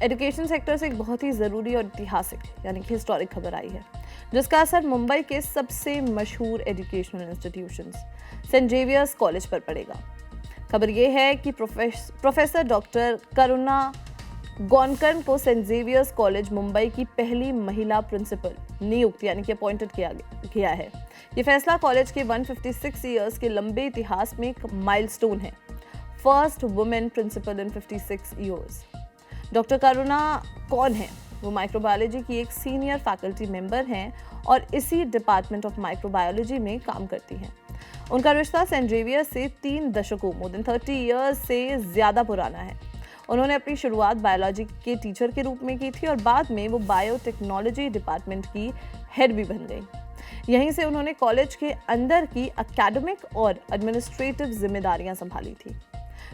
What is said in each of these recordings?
Education sector से एक बहुत ही ज़रूरी और ऐतिहासिक यानी कि हिस्टोरिक खबर आई है, जिसका असर मुंबई के सबसे मशहूर educational institutions Saint Xavier's college पर पड़ेगा। खबर ये है कि प्रोफेसर डॉक्टर करुणा गोकर्ण को सेंट जेवियर्स कॉलेज मुंबई की पहली महिला प्रिंसिपल नियुक्त यानी कि अपॉइंटेड किया है। ये फैसला कॉलेज के 156 ईयर्स के लंबे इतिहास में एक माइलस्टोन है। फर्स्ट वुमेन प्रिंसिपल इन 56 ईयर्स। डॉक्टर करुणा कौन है? वो माइक्रोबायोलॉजी की एक सीनियर फैकल्टी मेंबर हैं और इसी डिपार्टमेंट ऑफ माइक्रोबायोलॉजी में काम करती हैं। उनका रिश्ता सेंट जेवियर्स से 3 दशकों मोर देन 30 ईयर्स से ज़्यादा पुराना है। उन्होंने अपनी शुरुआत बायोलॉजी के टीचर के रूप में की थी और बाद में वो बायोटेक्नोलॉजी डिपार्टमेंट की हेड भी बन गई। यहीं से उन्होंने कॉलेज के अंदर की एकेडमिक और एडमिनिस्ट्रेटिव जिम्मेदारियां संभाली थी।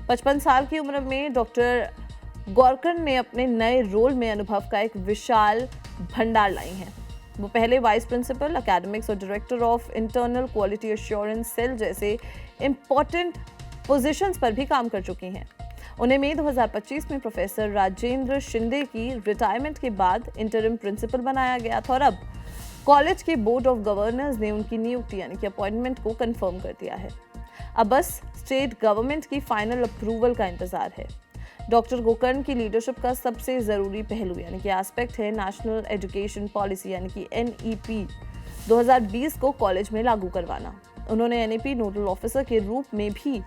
55 साल की उम्र में डॉक्टर गोकर्ण ने अपने नए रोल में अनुभव का एक विशाल भंडार लाई हैं। वो पहले वाइस प्रिंसिपल एकेडमिक्स और director of internal quality assurance cell जैसे इंपॉर्टेंट पोजीशंस पर भी काम कर चुकी हैं। उन्हें मई 2025 में प्रोफेसर राजेंद्र शिंदे की रिटायरमेंट के बाद इंटरिम प्रिंसिपल बनाया गया था और अब कॉलेज के बोर्ड ऑफ गवर्नर्स ने उनकी नियुक्ति यानी कि अपॉइंटमेंट को कंफर्म कर दिया है। अब बस स्टेट गवर्नमेंट की फाइनल अप्रूवल का इंतजार है। डॉक्टर गोकर्ण की लीडरशिप का सबसे ज़रूरी पहलू यानी कि एस्पेक्ट है नेशनल एजुकेशन पॉलिसी यानी कि NEP 2020 को कॉलेज में लागू करवाना। उन्होंने NEP नोडल ऑफिसर के रूप में भी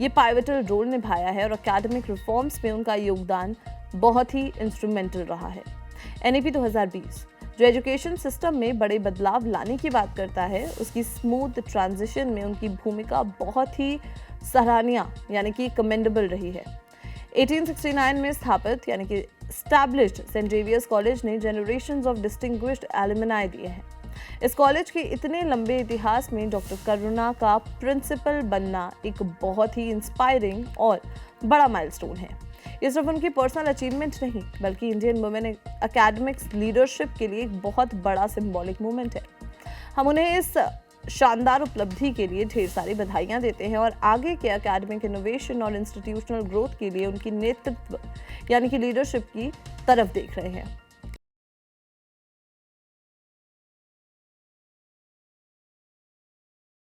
ये पाइवटल रोल निभाया है और एकेडमिक रिफॉर्म्स में उनका योगदान बहुत ही इंस्ट्रूमेंटल रहा है। NEP 2020 जो एजुकेशन सिस्टम में बड़े बदलाव लाने की बात करता है, उसकी स्मूथ ट्रांजिशन में उनकी भूमिका बहुत ही सराहनीय यानी कि कमेंडेबल रही है। 1869 में स्थापित यानी कि एस्टैब्लिश्ड सेंट जेवियर्स कॉलेज ने जनरेशंस ऑफ डिस्टिंग्विश्ड एलुमनाई दिए हैं। इस कॉलेज के इतने लंबे इतिहास में डॉक्टर करुणा का प्रिंसिपल बनना एक बहुत ही इंस्पायरिंग और बड़ा माइलस्टोन है। ये सिर्फ उनकी पर्सनल अचीवमेंट नहीं बल्कि इंडियन वुमेन एकेडमिक्स लीडरशिप के लिए एक बहुत बड़ा सिंबॉलिक मूवमेंट है। हम उन्हें इस शानदार उपलब्धि के लिए ढेर सारी बधाइयां देते हैं और आगे के एकेडमिक इनोवेशन और इंस्टीट्यूशनल ग्रोथ के लिए उनकी नेतृत्व यानी कि लीडरशिप की तरफ देख रहे हैं।